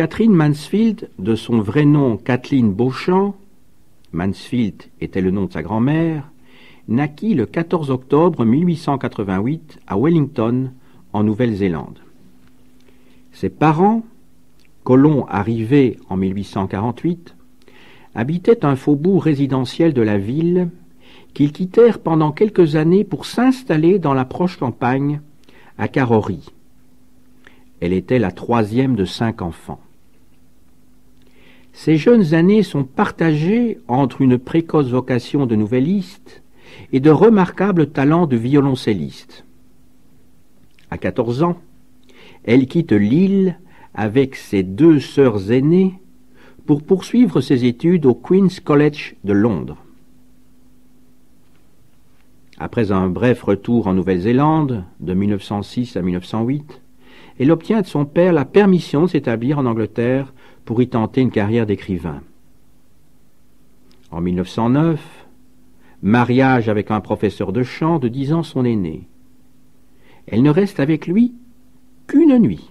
Katherine Mansfield, de son vrai nom Kathleen Beauchamp, Mansfield était le nom de sa grand-mère, naquit le 14 octobre 1888 à Wellington, en Nouvelle-Zélande. Ses parents, colons arrivés en 1848, habitaient un faubourg résidentiel de la ville qu'ils quittèrent pendant quelques années pour s'installer dans la proche campagne, à Karori. Elle était la troisième de 5 enfants. Ces jeunes années sont partagées entre une précoce vocation de nouvelliste et de remarquables talents de violoncelliste. À 14 ans, elle quitte l'île avec ses 2 sœurs aînées pour poursuivre ses études au Queen's College de Londres. Après un bref retour en Nouvelle-Zélande, de 1906 à 1908, elle obtient de son père la permission de s'établir en Angleterre pour y tenter une carrière d'écrivain. En 1909, mariage avec un professeur de chant de 10 ans son aîné. Elle ne reste avec lui qu'une nuit.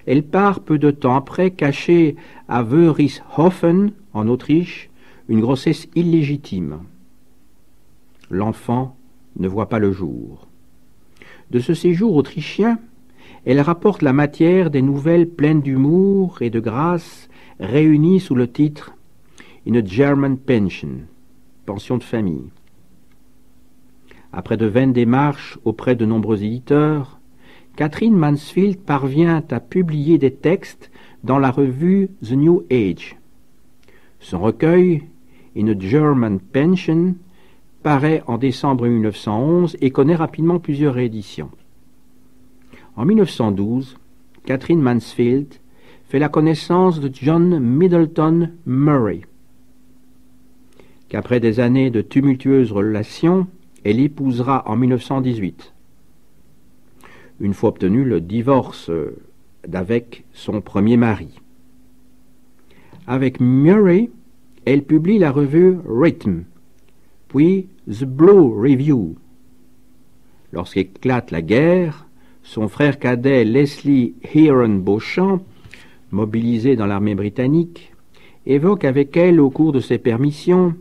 Elle part peu de temps après cacher à Wörishofen, en Autriche, une grossesse illégitime. L'enfant ne voit pas le jour. De ce séjour autrichien, elle rapporte la matière des nouvelles pleines d'humour et de grâce réunies sous le titre « In a German Pension », pension de famille. Après de vaines démarches auprès de nombreux éditeurs, Katherine Mansfield parvient à publier des textes dans la revue The New Age. Son recueil, In a German Pension, paraît en décembre 1911 et connaît rapidement plusieurs rééditions. En 1912, Katherine Mansfield fait la connaissance de John Middleton Murray, qu'après des années de tumultueuses relations, elle épousera en 1918. Une fois obtenu le divorce d'avec son premier mari. Avec Murray, elle publie la revue Rhythm, puis The Blue Review. Lorsqu'éclate la guerre, son frère cadet Leslie Heron Beauchamp, mobilisé dans l'armée britannique, évoque avec elle au cours de ses permissions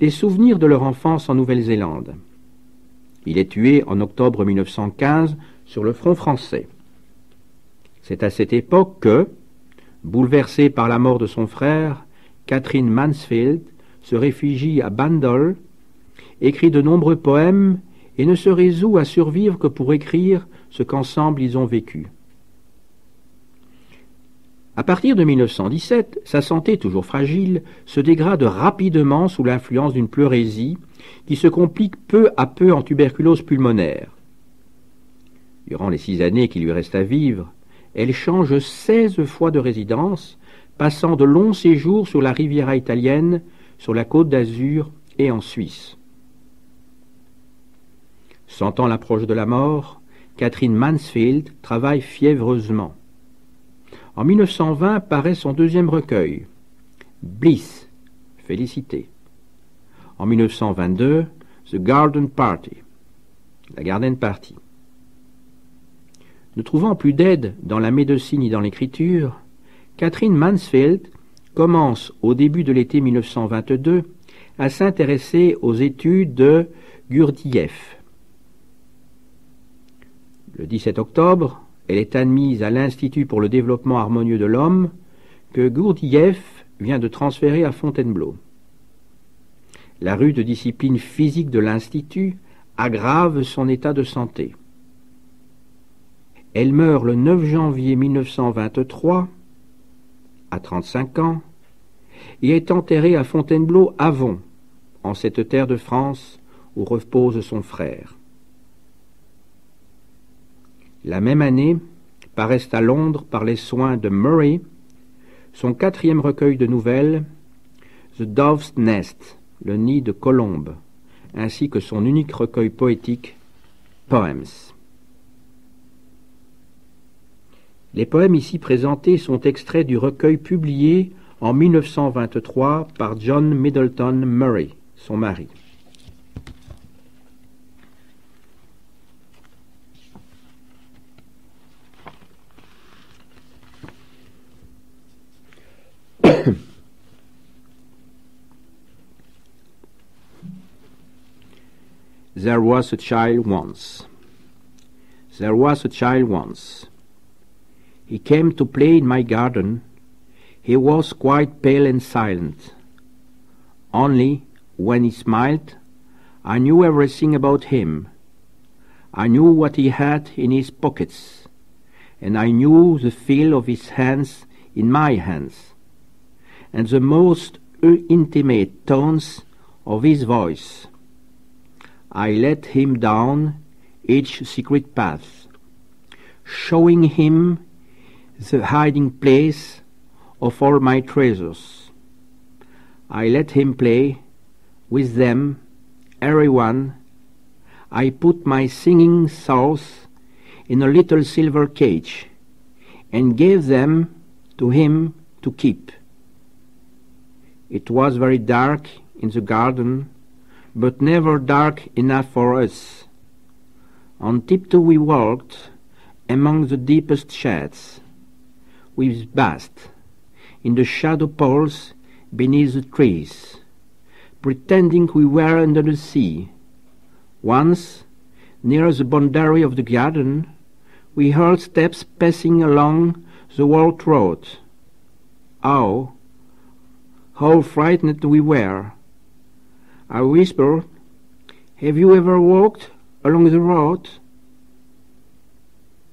les souvenirs de leur enfance en Nouvelle-Zélande. Il est tué en octobre 1915 sur le front français. C'est à cette époque que, bouleversée par la mort de son frère, Katherine Mansfield se réfugie à Bandol, écrit de nombreux poèmes et ne se résout à survivre que pour écrire ce qu'ensemble ils ont vécu. À partir de 1917, sa santé toujours fragile se dégrade rapidement sous l'influence d'une pleurésie qui se complique peu à peu en tuberculose pulmonaire. Durant les 6 années qui lui restent à vivre, elle change 16 fois de résidence, passant de longs séjours sur la Riviera italienne, sur la Côte d'Azur et en Suisse. Sentant l'approche de la mort, Katherine Mansfield travaille fiévreusement. En 1920 paraît son 2e recueil, Bliss, Félicité. En 1922, The Garden Party, la Garden Party. Ne trouvant plus d'aide dans la médecine ni dans l'écriture, Katherine Mansfield commence au début de l'été 1922 à s'intéresser aux études de Gurdjieff. Le 17 octobre, elle est admise à l'Institut pour le développement harmonieux de l'homme que Gurdjieff vient de transférer à Fontainebleau. La rude discipline physique de l'Institut aggrave son état de santé. Elle meurt le 9 janvier 1923, à 35 ans, et est enterrée à Fontainebleau-Avon, en cette terre de France où repose son frère. La même année, paraissent à Londres par les soins de Murray son 4e recueil de nouvelles, The Dove's Nest, le nid de colombe, ainsi que son unique recueil poétique, Poems. Les poèmes ici présentés sont extraits du recueil publié en 1923 par John Middleton Murray, son mari. There was a child once. There was a child once. He came to play in my garden. He was quite pale and silent. Only when he smiled, I knew everything about him. I knew what he had in his pockets, and I knew the feel of his hands in my hands, and the most intimate tones of his voice. I led him down each secret path, showing him the hiding place of all my treasures. I let him play with them, everyone. I put my singing souls in a little silver cage and gave them to him to keep. It was very dark in the garden, but never dark enough for us. On tiptoe we walked among the deepest shades. We bathed in the shadow pools beneath the trees, pretending we were under the sea. Once, near the boundary of the garden, we heard steps passing along the walled road. How frightened we were! I whispered, "Have you ever walked along the road?"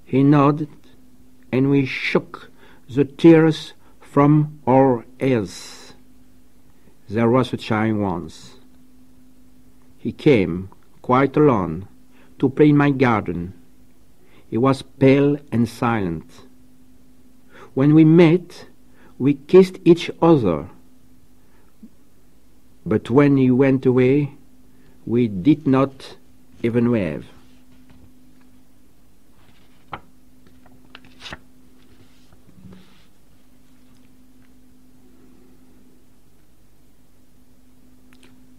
He nodded, and we shook the tears from our eyes. There was a child once. He came, quite alone, to play in my garden. He was pale and silent. When we met, we kissed each other. But when he went away, we did not even wave.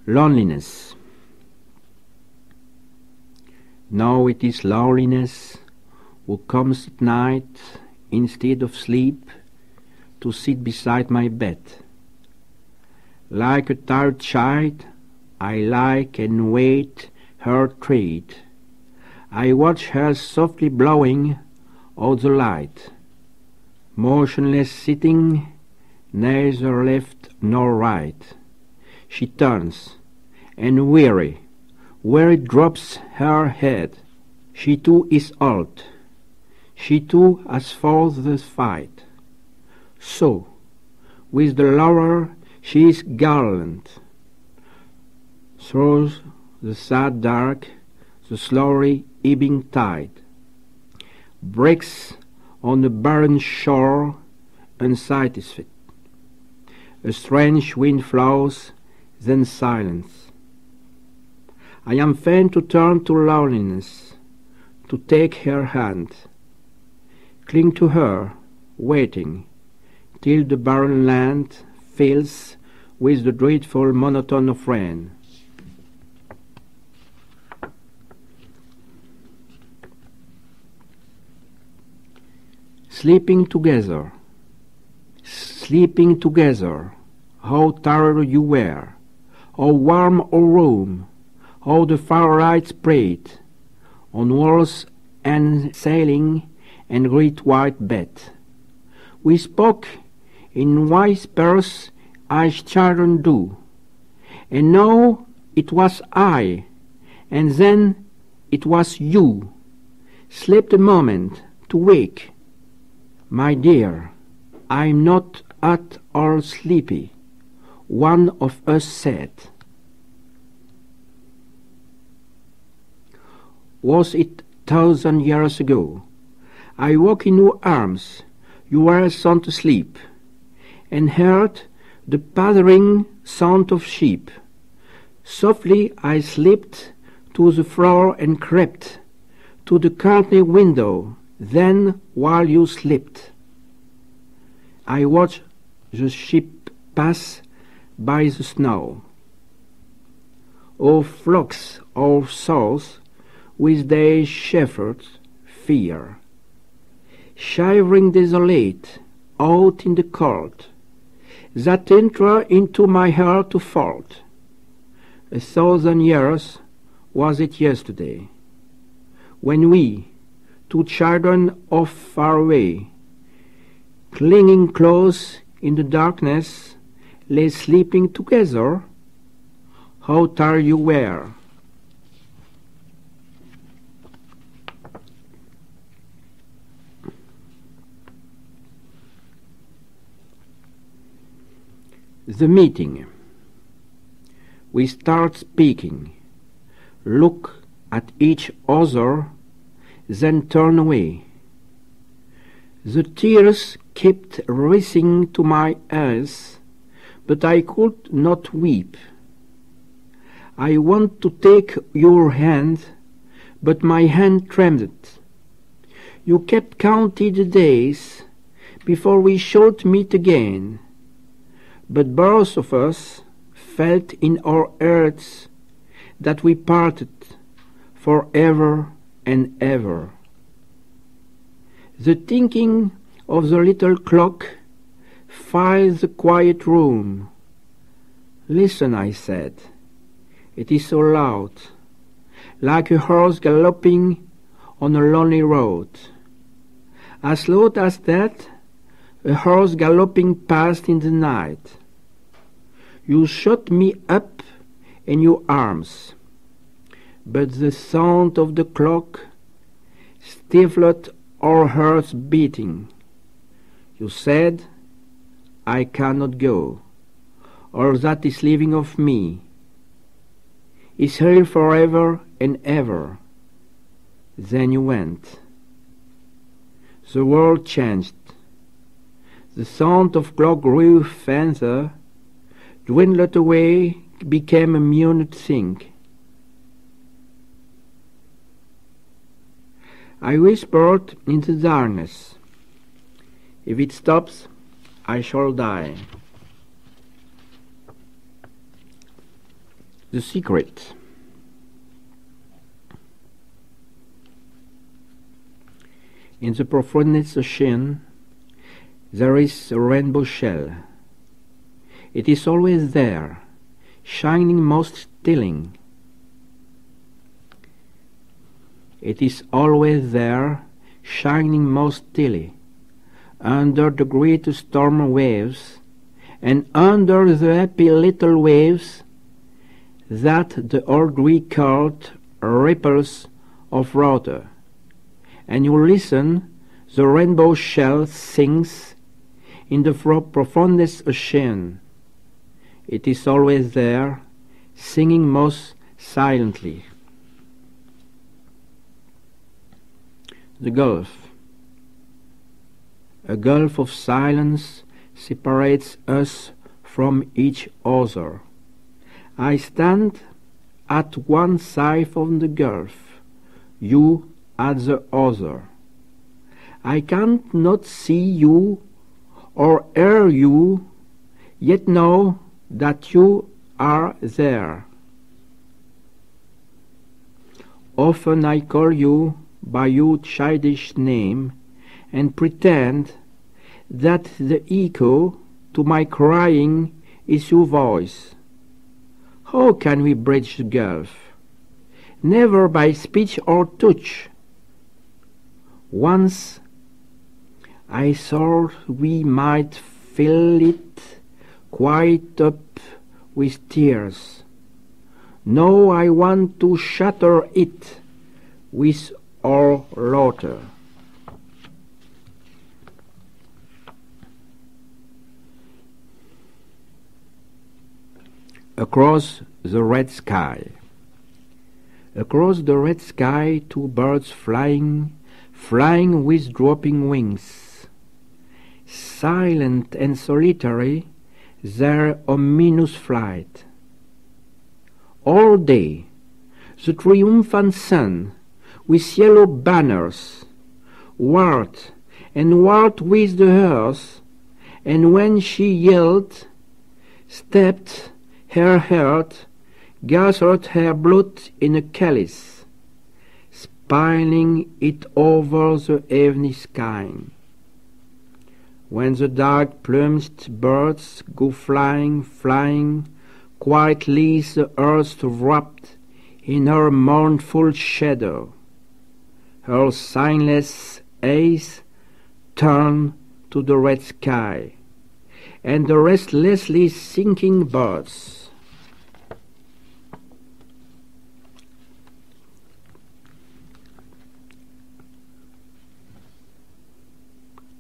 Loneliness. Now it is loneliness who comes at night instead of sleep to sit beside my bed. Like a tired child, I like and wait her tread. I watch her softly blowing out the light, motionless sitting, neither left nor right. She turns, and weary drops her head. She too is old. She too has fought the fight. So, with the lover she is gallant. Through the sad dark, the slowly ebbing tide breaks on the barren shore unsatisfied. A strange wind flows, then silence. I am fain to turn to loneliness, to take her hand, cling to her, waiting, till the barren land fills with the dreadful monotone of rain. Sleeping together, how tired you were, how warm our room, how the firelight sprayed on walls and ceiling and great white bed. We spoke in whispers as children do, and now it was I, and then it was you. Slept a moment to wake. My dear, I'm not at all sleepy, one of us said. Was it 1,000 years ago? I woke in your arms, you were sound asleep, and heard the pattering sound of sheep. Softly I slipped to the floor and crept to the curtained window. Then, while you slept, I watched the sheep pass by the snow. O flocks of souls, with their shepherds fear, shivering desolate out in the cold, that enter into my heart to fold. 1,000 years was it yesterday, when we, two children off far away, clinging close in the darkness, lay sleeping together? How tired you were! The meeting. We start speaking, look at each other, then turn away. The tears kept racing to my eyes, but I could not weep. I want to take your hand, but my hand trembled. You kept counting the days before we should meet again, but both of us felt in our hearts that we parted for ever and ever. The ticking of the little clock fills the quiet room. Listen, I said. It is so loud, like a horse galloping on a lonely road. As loud as that, a horse galloping past in the night. You shut me up in your arms, but the sound of the clock stifled our hearts beating. You said, I cannot go, or that is leaving of me. Is here forever and ever. Then you went. The world changed. The sound of clock grew fainter, dwindled away, became a mute thing. I whispered in the darkness, if it stops, I shall die. The secret. In the profoundest ocean, there is a rainbow shell. It is always there, shining most stilling. It is always there, shining most stilly, under the great storm waves, and under the happy little waves that the old Greek called ripples of water. And you listen, the rainbow shell sings in the profoundest ocean. It is always there, singing most silently. The gulf. A gulf of silence separates us from each other. I stand at one side of the gulf, you at the other. I can't not see you or hear you, yet know that you are there. Often I call you by your childish name and pretend that the echo to my crying is your voice. How can we bridge the gulf? Never by speech or touch. Once I thought we might fill it quite up with tears. Now I want to shatter it with our laughter. Across the red sky. Across the red sky, two birds flying with dropping wings. Silent and solitary, their ominous flight. All day, the triumphant sun, with yellow banners, whirled and whirled with the earth, and when she yelled, stepped her heart, gathered her blood in a chalice, spilling it over the evening sky. When the dark-plumaged birds go flying, quietly the earth wrapped in her mournful shadow, her signless eyes turned to the red sky and the restlessly sinking birds.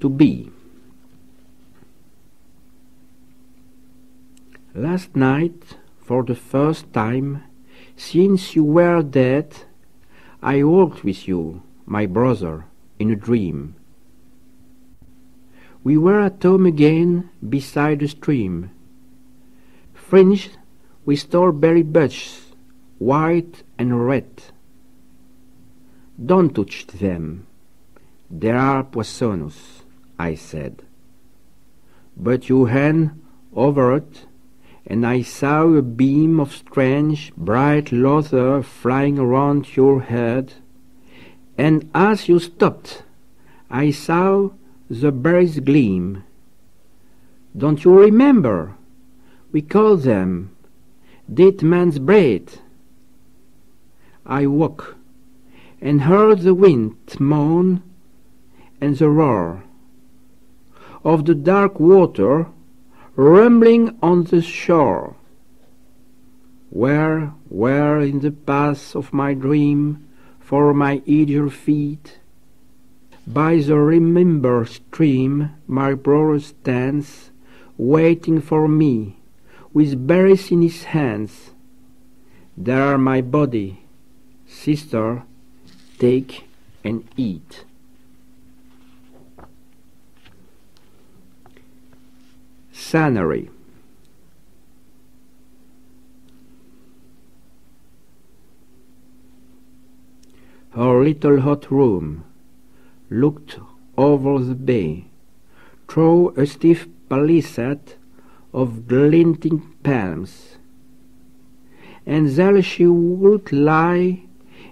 To be. Last night, for the first time, since you were dead, I walked with you, my brother, in a dream. We were at home again beside a stream, fringed with strawberry bushes, white and red. Don't touch them. They are poisonous, I said. But you hand over it, and I saw a beam of strange, bright lather flying around your head, and as you stopped, I saw the berries gleam. Don't you remember? We called them dead man's breath. I woke and heard the wind moan and the roar of the dark water rumbling on the shore. Where in the path of my dream for my eager feet? By the remembered stream my brother stands, waiting for me, with berries in his hands. There my body, sister, take and eat. Scenery. Her little hot room looked over the bay, through a stiff palisade of glinting palms, and there she would lie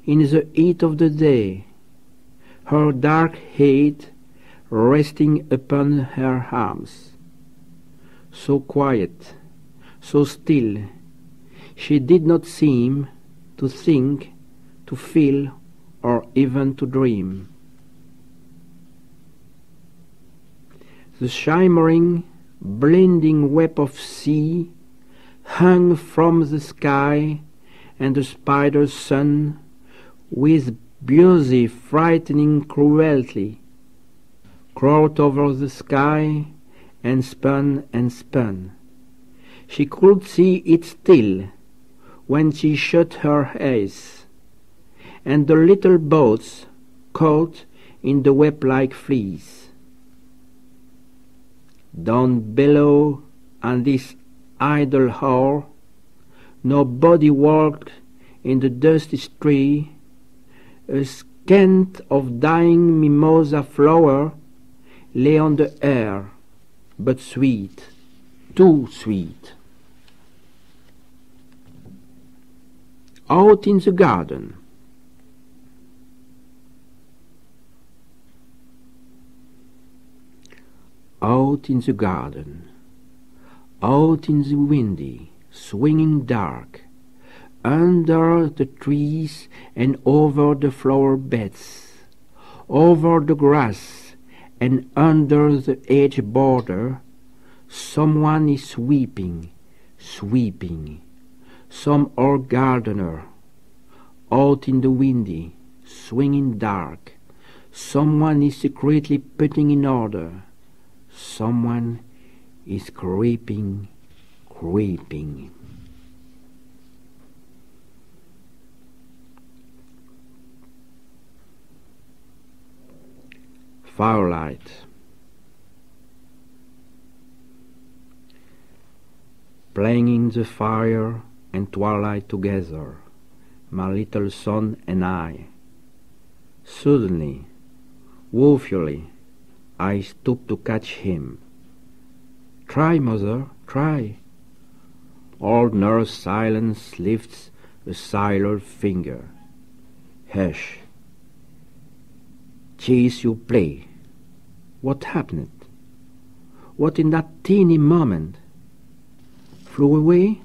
in the heat of the day, her dark head resting upon her arms. So quiet, so still, she did not seem to think, to feel, or even to dream. The shimmering, blinding web of sea hung from the sky, and the spider sun, with busy, frightening cruelty, crawled over the sky and spun and spun. She could see it still when she shut her eyes, and the little boats caught in the web like fleas. Down below on this idle hour, nobody walked in the dusty street. A scent of dying mimosa flower lay on the air, but sweet, too sweet. Out in the garden. Out in the garden, out in the windy, swinging dark, under the trees and over the flower beds, over the grass and under the hedge border, someone is sweeping, some old gardener. Out in the windy, swinging dark, someone is secretly putting in order. Someone is creeping. Firelight. Playing in the fire and twilight together, my little son and I. Suddenly, woefully, I stooped to catch him. Try, mother, try. Old Nurse Silence lifts a silent finger. Hush. Chase you play. What happened? What in that teeny moment? Flew away?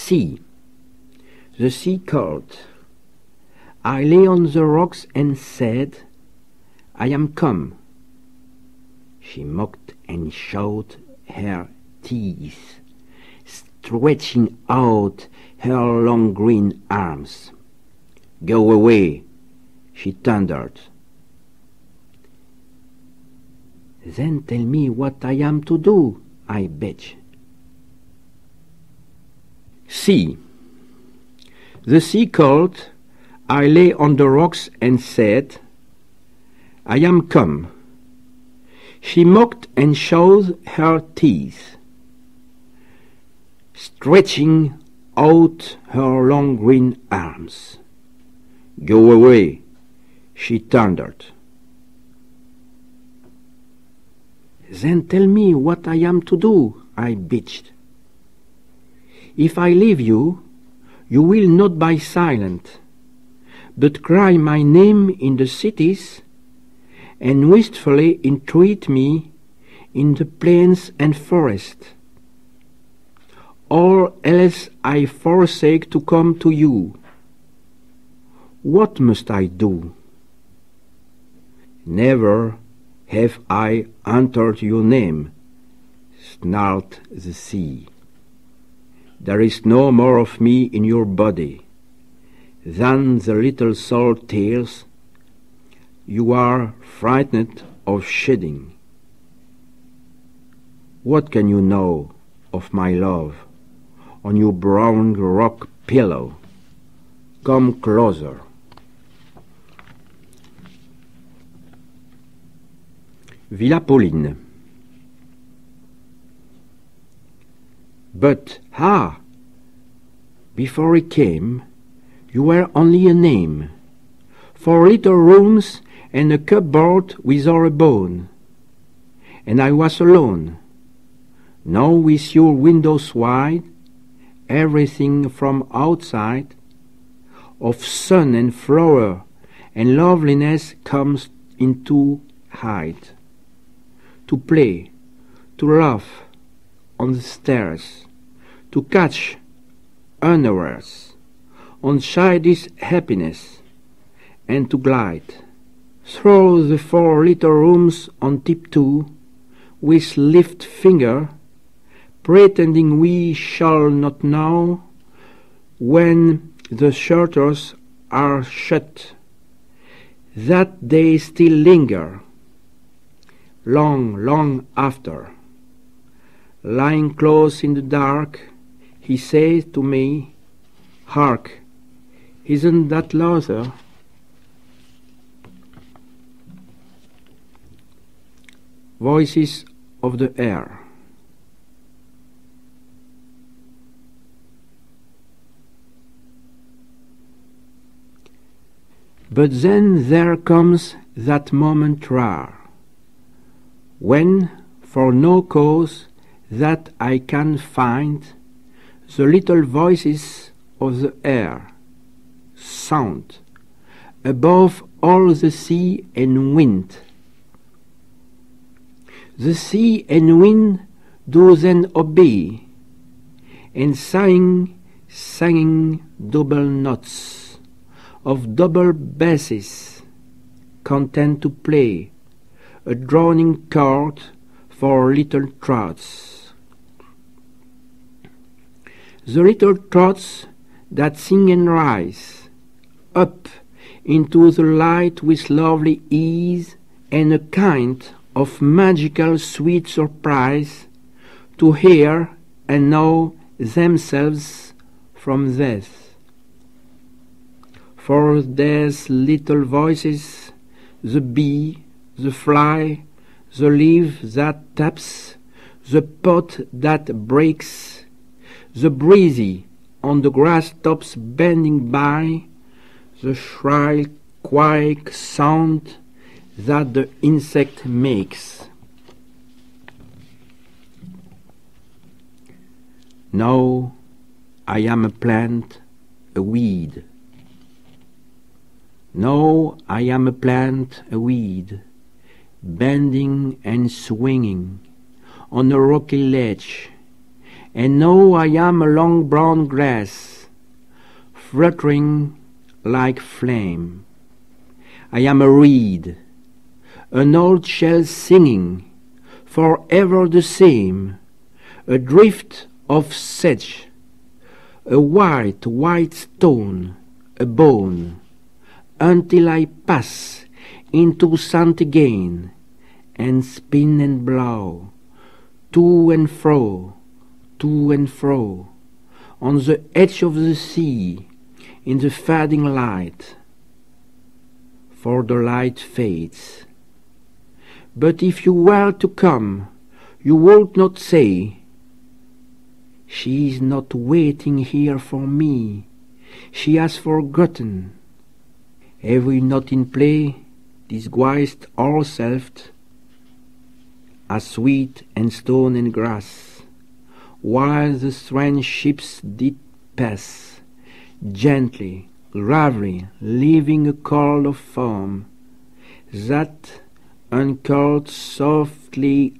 Sea. The sea called. I lay on the rocks and said, I am come. She mocked and showed her teeth, stretching out her long green arms. Go away, she thundered. Then tell me what I am to do, I begged. Sea. The sea called. I lay on the rocks and said, I am come. She mocked and showed her teeth, stretching out her long green arms. Go away, she thundered. Then tell me what I am to do, I bitched. If I leave you, you will not be silent, but cry my name in the cities, and wistfully entreat me in the plains and forest. Or else I forsake to come to you. What must I do? Never have I entered your name, snarled the sea. There is no more of me in your body than the little soul tears you are frightened of shedding. What can you know of my love on your brown rock pillow? Come closer. Villa Pauline. But, before he came, you were only a name, 4 little rooms and a cupboard without a bone, and I was alone. Now with your windows wide, everything from outside, of sun and flower and loveliness comes into hide, to play, to laugh on the stairs, to catch unawares on childish happiness, and to glide through the 4 little rooms on tiptoe, with lift finger, pretending we shall not know when the shutters are shut, that they still linger, long, long after. Lying close in the dark, he says to me, Hark, isn't that Lothar? Voices of the air. But then there comes that moment rare, when, for no cause that I can find, the little voices of the air sound above all the sea and wind. The sea and wind do then obey, and singing double notes of double basses, content to play a droning chord for little trouts. The little trouts that sing and rise up into the light with lovely ease and a kind of magical sweet surprise to hear and know themselves from death. For these little voices, the bee, the fly, the leaf that taps, the pot that breaks, the breezy on the grass tops bending by, the shrill quiet sound that the insect makes. Now I am a plant, a weed. Now I am a plant, a weed, bending and swinging on a rocky ledge, and now I am a long brown grass, fluttering like flame. I am a reed, an old shell singing, forever the same, a drift of sedge, a white, white stone, a bone, until I pass into sand again, and spin and blow, to and fro, on the edge of the sea, in the fading light, for the light fades. But if you were to come, you would not say, "She is not waiting here for me, she has forgotten." Have we not in play disguised ourselves as sweet and stone and grass, while the strange ships did pass, gently, gravely, leaving a curl of foam, that uncurled softly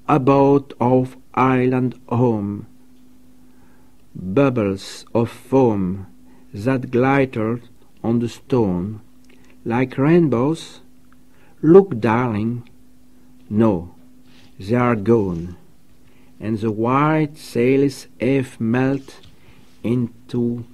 about our island home, bubbles of foam that glittered on the stone, like rainbows? Look, darling, no, they are gone, and the white sails have melted into